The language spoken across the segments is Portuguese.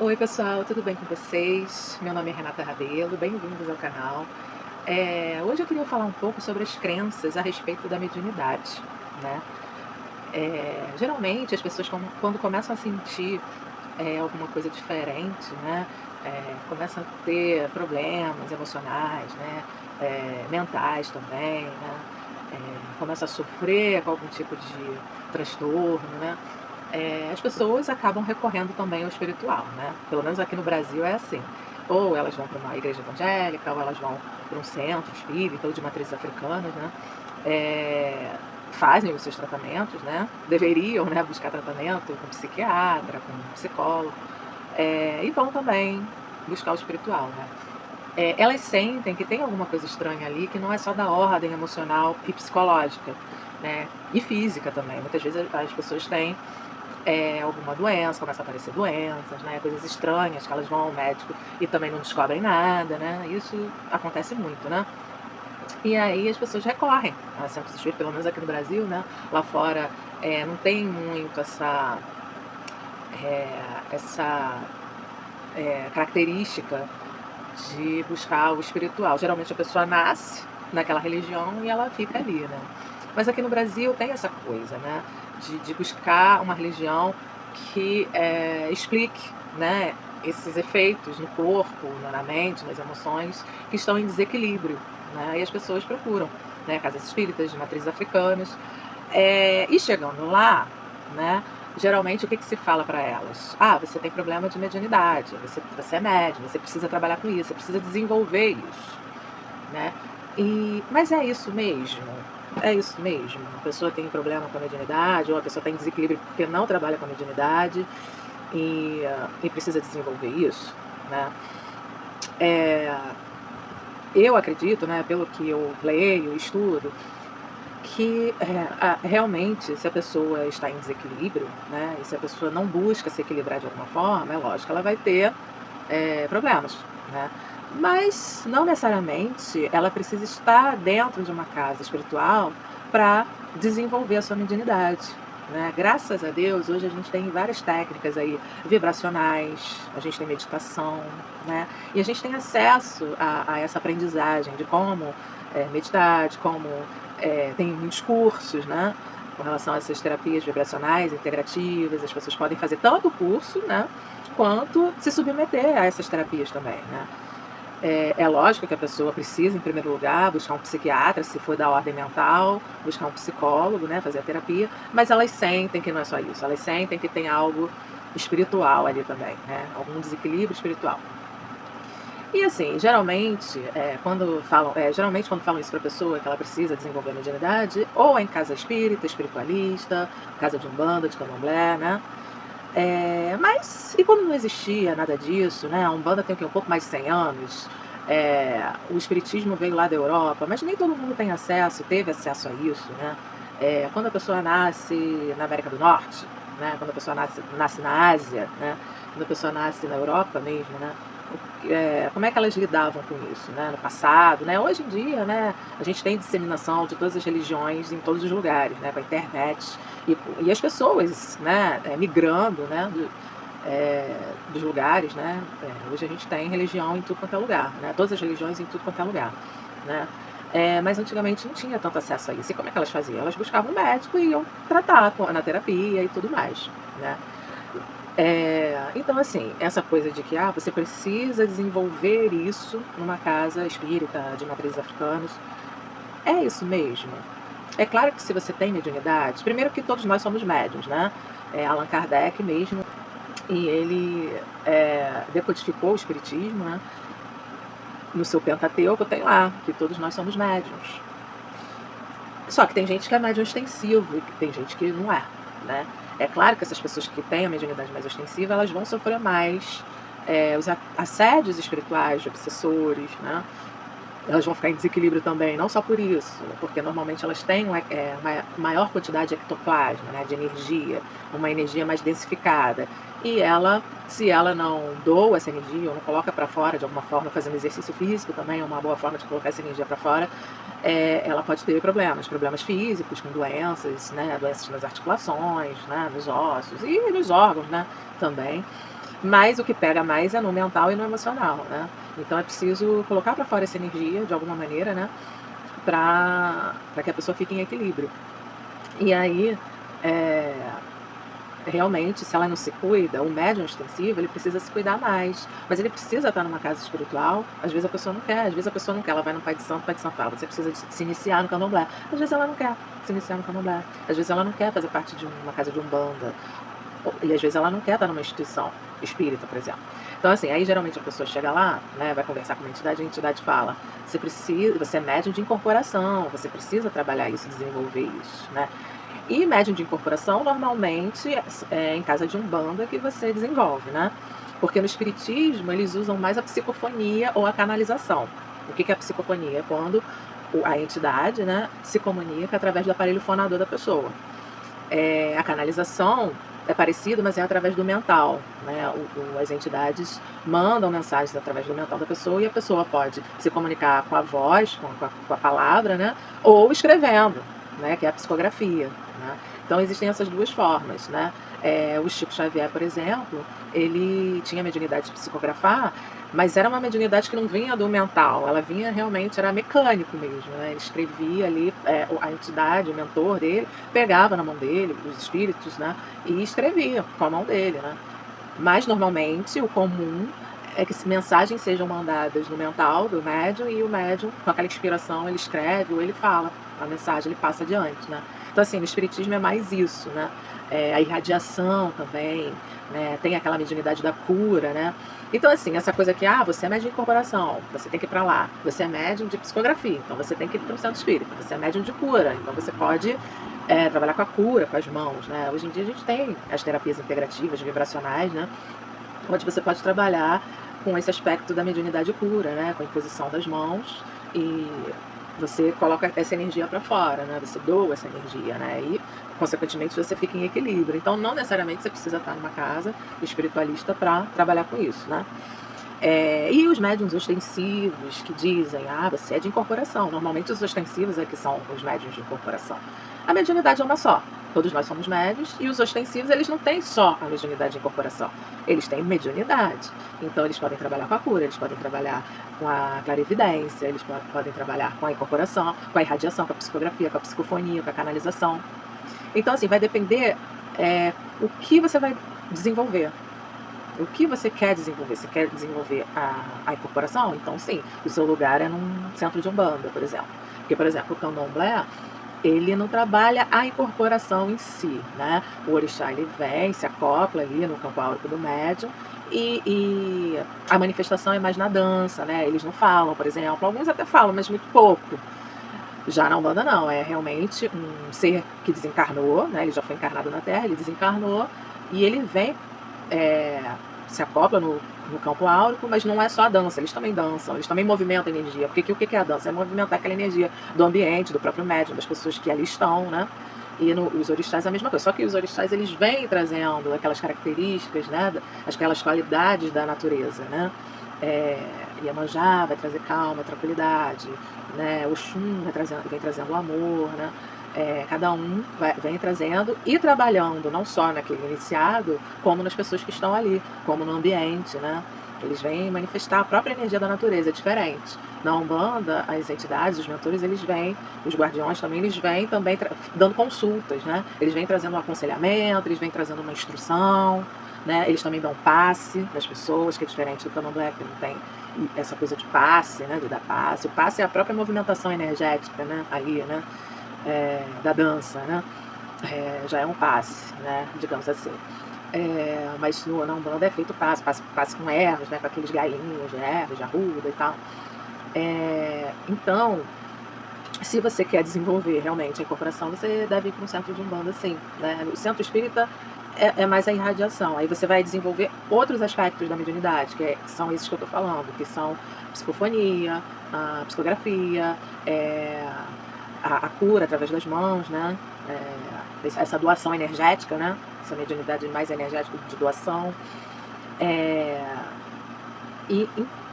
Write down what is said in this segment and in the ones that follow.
Oi pessoal, tudo bem com vocês? Meu nome é Renata Rabelo, bem-vindos ao canal. Hoje eu queria falar um pouco sobre as crenças a respeito da mediunidade, né? Geralmente as pessoas quando começam a sentir alguma coisa diferente, né? Começam a ter problemas emocionais, né? Mentais também, né? Começam a sofrer com algum tipo de transtorno, né? As pessoas acabam recorrendo também ao espiritual, né, pelo menos aqui no Brasil é assim, ou elas vão para uma igreja evangélica, ou elas vão para um centro espírita ou de matrizes africanas, né, fazem os seus tratamentos, né, deveriam, né, buscar tratamento com psiquiatra, com psicólogo, e vão também buscar o espiritual, né. Elas sentem que tem alguma coisa estranha ali, que não é só da ordem emocional e psicológica, né, e física também. Muitas vezes as pessoas têm alguma doença, começa a aparecer doenças, né, coisas estranhas que elas vão ao médico e também não descobrem nada, né, isso acontece muito, né. E aí as pessoas recorrem a centros espíritas, pelo menos aqui no Brasil, né, lá fora, não tem muito essa característica de buscar o espiritual. Geralmente a pessoa nasce naquela religião e ela fica ali, né. Mas aqui no Brasil tem essa coisa, né, de buscar uma religião que, explique, né, esses efeitos no corpo, na mente, nas emoções, que estão em desequilíbrio, né, e as pessoas procuram, né, casas espíritas de matrizes africanas. E chegando lá, né, geralmente o que que se fala para elas? "Ah, você tem problema de mediunidade, você é médium, você precisa trabalhar com isso, você precisa desenvolver isso", né. Mas é isso mesmo? É isso mesmo? A pessoa tem problema com a mediunidade ou a pessoa tem desequilíbrio porque não trabalha com a mediunidade e precisa desenvolver isso, né. Eh, eu acredito, né, pelo que eu leio, estudo, que, realmente, se a pessoa está em desequilíbrio, né, e se a pessoa não busca se equilibrar de alguma forma, é lógico, ela vai ter, problemas, né. Mas não necessariamente ela precisa estar dentro de uma casa espiritual para desenvolver a sua mediunidade, né. Graças a Deus, hoje a gente tem várias técnicas aí vibracionais, a gente tem meditação, né, e a gente tem acesso a essa aprendizagem de como, meditar, de como tem muitos cursos, né, com relação a essas terapias vibracionais, integrativas, as pessoas podem fazer tanto o curso, né, quanto se submeter a essas terapias também, né. É lógico que a pessoa precisa, em primeiro lugar, buscar um psiquiatra, se for da ordem mental, buscar um psicólogo, né, fazer a terapia, mas elas sentem que não é só isso, elas sentem que tem algo espiritual ali também, né, algum desequilíbrio espiritual. E assim, geralmente quando falam isso pra pessoa que ela precisa desenvolver a mediunidade, ou é em casa espírita, espiritualista, casa de umbanda, de candomblé, né. Mas e quando não existia nada disso, né, a umbanda tem o quê? Um pouco mais de 100 anos, o espiritismo veio lá da Europa, mas nem todo mundo tem acesso, teve acesso a isso, né. Quando a pessoa nasce na América do Norte, né, quando a pessoa nasce na Ásia, né, quando a pessoa nasce na Europa mesmo, né, como é que elas lidavam com isso, né, no passado, né. Hoje em dia, né, a gente tem disseminação de todas as religiões em todos os lugares, né, com a internet e as pessoas, né, migrando, né, dos lugares, né. Hoje a gente tem religião em tudo quanto é lugar, né, todas as religiões em tudo quanto é lugar, né. Mas antigamente não tinha tanto acesso a isso. E como é que elas faziam? Elas buscavam um médico e iam tratar na terapia e tudo mais, né. Então assim, essa coisa de que, você precisa desenvolver isso numa casa espírita de matrizes africanas, é isso mesmo? É claro que se você tem mediunidade, primeiro que todos nós somos médiuns, né, Allan Kardec mesmo, e ele, decodificou o espiritismo, né, no seu Pentateuco tem lá, que todos nós somos médiuns. Só que tem gente que é médium ostensivo e que tem gente que não é, né. É claro que essas pessoas que têm a mediunidade mais ostensiva, elas vão sofrer mais, os assédios espirituais de obsessores, né. Elas vão ficar em desequilíbrio também, não só por isso, porque normalmente elas têm uma maior quantidade de ectoplasma, né, de energia, uma energia mais densificada. E se ela não doa essa energia ou não coloca para fora de alguma forma, fazendo exercício físico também é uma boa forma de colocar essa energia para fora, ela pode ter problemas físicos, com doenças, né, doenças nas articulações, né, nos ossos e nos órgãos, né, também. Mas o que pega mais é no mental e no emocional, né. Então é preciso colocar para fora essa energia de alguma maneira, né, para que a pessoa fique em equilíbrio. E aí, eh realmente, se ela não se cuida, o médium extensivo, ele precisa se cuidar mais, mas ele precisa estar numa casa espiritual. Às vezes a pessoa não quer, às vezes a pessoa não quer, ela vai no pai de santo, o pai de santo fala: "Você precisa de se iniciar no candomblé". Às vezes ela não quer se iniciar no candomblé, às vezes ela não quer fazer parte de uma casa de umbanda, e às vezes ela não quer estar numa instituição espírita, por exemplo. Então, assim, aí geralmente a pessoa chega lá, né, vai conversar com uma entidade, e a entidade fala: Você é médium de incorporação, você precisa trabalhar isso, desenvolver isso", né. E médium de incorporação, normalmente, é em casa de umbanda que você desenvolve, né. Porque no espiritismo eles usam mais a psicofonia ou a canalização. O que que é a psicofonia? É quando a entidade, né, se comunica através do aparelho fonador da pessoa. A canalização é parecido, mas é através do mental, né, as entidades mandam mensagens através do mental da pessoa e a pessoa pode se comunicar com a voz, com a palavra, né, ou escrevendo, né, que é a psicografia, né. Então existem essas 2 formas, né. O Chico Xavier, por exemplo, ele tinha a mediunidade de psicografar, mas era uma mediunidade que não vinha do mental, ela vinha realmente era mecânico mesmo, né, ele escrevia ali, a entidade, o mentor dele, pegava na mão dele, os espíritos, né, e escrevia com a mão dele, né. Mas normalmente o comum é que mensagens sejam mandadas no mental do médium e o médium, com aquela inspiração, ele escreve ou ele fala a mensagem, ele passa adiante, né. Então assim, no espiritismo é mais isso, né. A irradiação também, né, tem aquela mediunidade da cura, né. Então assim, essa coisa que: "Ah, você é médium de incorporação, você tem que ir para lá. Você é médium de psicografia, então você tem que ir para o centro espírita. Você é médium de cura, então você pode trabalhar com a cura, com as mãos", né. Hoje em dia a gente tem as terapias integrativas, vibracionais, né, onde você pode trabalhar com esse aspecto da mediunidade cura, né, com a imposição das mãos e você coloca essa energia para fora, né, você doa essa energia, né, e consequentemente você fica em equilíbrio. Então não necessariamente você precisa estar numa casa espiritualista para trabalhar com isso, né. E os médiuns ostensivos que dizem: "Ah, você é de incorporação". Normalmente os ostensivos é que são os médiuns de incorporação. A mediunidade é uma só, todos nós somos médiuns, e os ostensivos eles não têm só a mediunidade de incorporação, eles têm mediunidade. Então eles podem trabalhar com a cura, eles podem trabalhar com a clarividência, eles podem trabalhar com a incorporação, com a irradiação, com a psicografia, com a psicofonia, com a canalização. Então assim, vai depender, o que você vai desenvolver. O que você quer desenvolver? Você quer desenvolver a incorporação? Então sim, o seu lugar é num centro de umbanda, por exemplo. Porque, por exemplo, o candomblé, ele não trabalha a incorporação em si, né. O orixá ele vem, se acopla ali no campo áurico do médium, e a manifestação é mais na dança, né, eles não falam, por exemplo, alguns até falam, mas muito pouco. Já na umbanda não, é realmente um ser que desencarnou, né, ele já foi encarnado na Terra, ele desencarnou, e ele vem eh, se acopla no campo áurico, mas não é só a dança, eles também dançam, eles também movimentam a energia, porque o que que é a dança? É movimentar aquela energia do ambiente, do próprio médium, das pessoas que ali estão, né. E os orixás é a mesma coisa, só que os orixás eles vêm trazendo aquelas características, né, aquelas qualidades da natureza, né. Iemanjá vai trazer calma, tranquilidade, né, Oxum vem trazendo o amor, né. Cada um vem trazendo e trabalhando não só naquele iniciado, como nas pessoas que estão ali, como no ambiente, né. Eles vêm manifestar a própria energia da natureza, é diferente. Na Umbanda, as entidades, os mentores, eles vêm, os guardiões também, eles vêm também dando consultas, né. Eles vêm trazendo um aconselhamento, eles vêm trazendo uma instrução, né, eles também dão passe nas pessoas, que é diferente do candomblé, que não tem essa coisa de passe, né, de dar passe. O passe é a própria movimentação energética, né, ali, né, da dança, né, já é um passe, né, digamos assim. Mas na Umbanda é feito passe com ervas, né, com aqueles galinhos de ervas, de arruda e tal. Então, se você quer desenvolver realmente a incorporação, você deve ir para um centro de Umbanda sim, né. O centro espírita é mais a irradiação, aí você vai desenvolver outros aspectos da mediunidade, são esses que eu estou falando, que são psicofonia, a psicografia, a cura através das mãos, né, essa doação energética, né, essa mediunidade mais energética de doação. Eh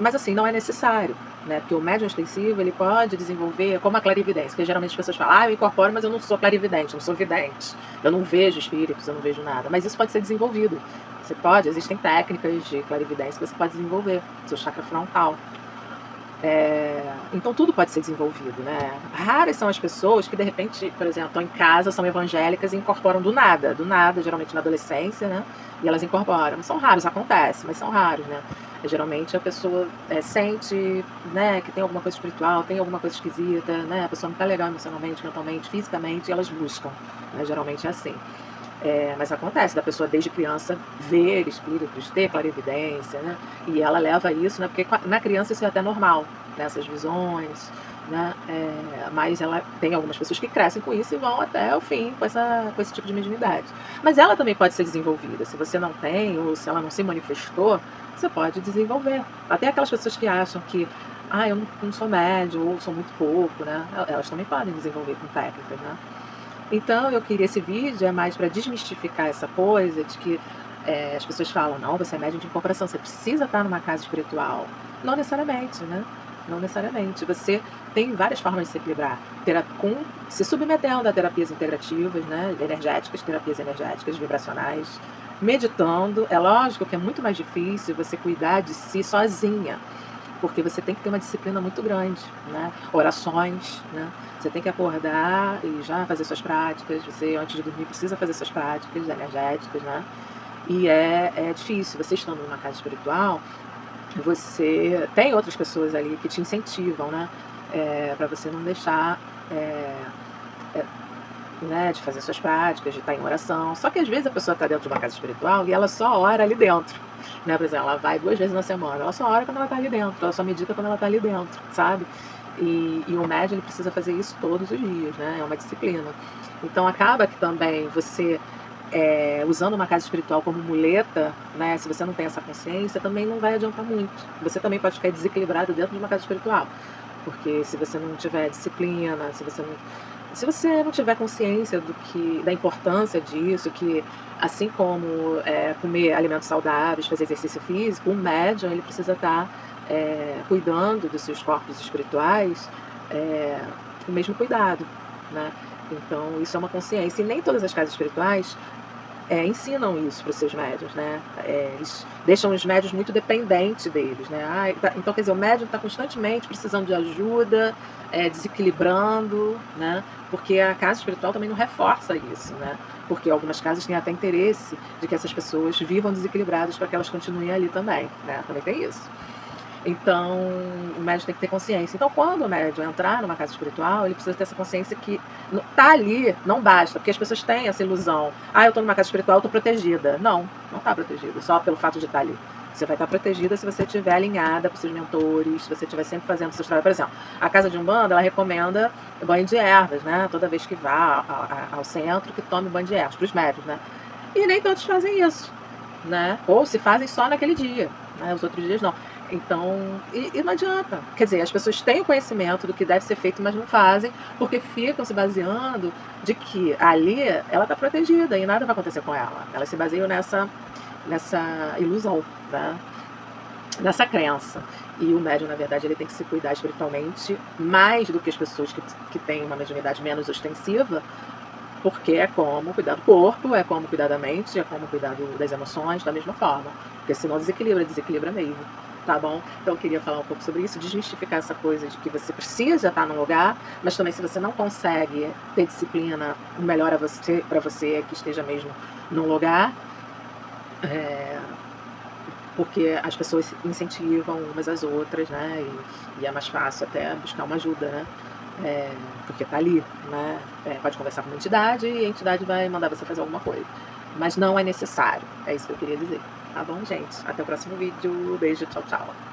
mas assim, não é necessário, né, porque o médium extensivo, ele pode desenvolver como a clarividência, porque geralmente as pessoas falam: "Ah, eu incorporo, mas eu não sou clarividente, eu não sou vidente, eu não vejo espíritos, eu não vejo nada", mas isso pode ser desenvolvido. Você pode, existem técnicas de clarividência que você pode desenvolver, seu chakra frontal. Então tudo pode ser desenvolvido, né. Raras são as pessoas que de repente, por exemplo, estão em casa, são evangélicas e incorporam do nada, geralmente na adolescência, né, e elas incorporam. São raros, acontece, mas são raros, né. Geralmente a pessoa, sente, né, que tem alguma coisa espiritual, tem alguma coisa esquisita, né, a pessoa não tá legal emocionalmente, mentalmente, fisicamente, e elas buscam, né, geralmente é assim. Mas acontece da pessoa desde criança ver espíritos, ter clarividência, né, e ela leva isso, né, porque na criança isso é até normal, né, essas visões, né, mas ela tem algumas pessoas que crescem com isso e vão até o fim com esse tipo de mediunidade. Mas ela também pode ser desenvolvida, se você não tem ou se ela não se manifestou, você pode desenvolver. Até aquelas pessoas que acham que: "Ah, eu não sou médium ou sou muito pouco", né, elas também podem desenvolver com técnicas, né. Então eu queria esse vídeo é mais para desmistificar essa coisa de que, as pessoas falam: "Não, você é médium de incorporação, você precisa estar numa casa espiritual". Não necessariamente, né, não necessariamente. Você tem várias formas de se equilibrar, com se submetendo a terapias integrativas, né, terapias energéticas, vibracionais, meditando. É lógico que é muito mais difícil você cuidar de si sozinha, porque você tem que ter uma disciplina muito grande, né, orações, né, você tem que acordar e já fazer suas práticas, você antes de dormir precisa fazer suas práticas energéticas, né, e é difícil, você estando numa casa espiritual, você tem outras pessoas ali que te incentivam, né, pra você não deixar, eh eh, né, de fazer suas práticas, de estar em oração. Só que às vezes a pessoa está dentro de uma casa espiritual e ela só ora ali dentro, né, por exemplo, ela vai 2 vezes na semana, ela só ora quando ela está ali dentro, ela só medita quando ela está ali dentro, sabe. E o médium ele precisa fazer isso todos os dias, né, é uma disciplina. Então acaba que também você, usando uma casa espiritual como muleta, né, se você não tem essa consciência, também não vai adiantar muito. Você também pode ficar desequilibrado dentro de uma casa espiritual, porque se você não tiver disciplina, se você não tiver consciência da importância disso, que assim como, comer alimentos saudáveis, fazer exercício físico, o médium ele precisa estar, cuidando dos seus corpos espirituais, eh, com o mesmo cuidado, né. Então isso é uma consciência e nem todas as casas espirituais ensinam isso para os seus médiuns, né, eles deixam os médiuns muito dependentes deles, né. Então quer dizer, o médium está constantemente precisando de ajuda, desequilibrando, né, porque a casa espiritual também não reforça isso, né, porque algumas casas têm até interesse de que essas pessoas vivam desequilibradas para que elas continuem ali também, né, também tem isso. Então, o médium tem que ter consciência. Então, quando o médium entrar numa casa espiritual, ele precisa ter essa consciência que tá ali não basta, porque as pessoas têm essa ilusão: "Ah, eu estou numa casa espiritual, eu estou protegida". Não, não está protegida, só pelo fato de estar ali. Você vai estar protegida se você estiver alinhada com seus mentores, se você estiver sempre fazendo seus trabalhos. Por exemplo, a casa de Umbanda, ela recomenda banho de ervas, né, toda vez que vá ao centro, que tome banho de ervas, para os médiuns, né. E nem todos fazem isso, né, ou se fazem só naquele dia, né, os outros dias não. Então e não adianta. Quer dizer, as pessoas têm o conhecimento do que deve ser feito, mas não fazem, porque ficam se baseando de que ali ela está protegida e nada vai acontecer com ela. Elas se baseiam nessa ilusão, né, nessa crença. E o médium, na verdade, ele tem que se cuidar espiritualmente mais do que as pessoas que têm uma mediunidade menos ostensiva, porque é como cuidar do corpo, é como cuidar da mente, é como cuidar das emoções, da mesma forma. Porque senão desequilibra mesmo, tá bom? Então eu queria falar um pouco sobre isso, desmistificar essa coisa de que você precisa estar num lugar, mas também se você não consegue ter disciplina, o melhor para você é que esteja mesmo num lugar, eh, porque as pessoas incentivam umas às outras, né, e é mais fácil até buscar uma ajuda, né. Eh, Porque tá ali, né, pode conversar com uma entidade e a entidade vai mandar você fazer alguma coisa. Mas não é necessário, é isso que eu queria dizer, tá bom gente? Até o próximo vídeo, beijo, tchau, tchau.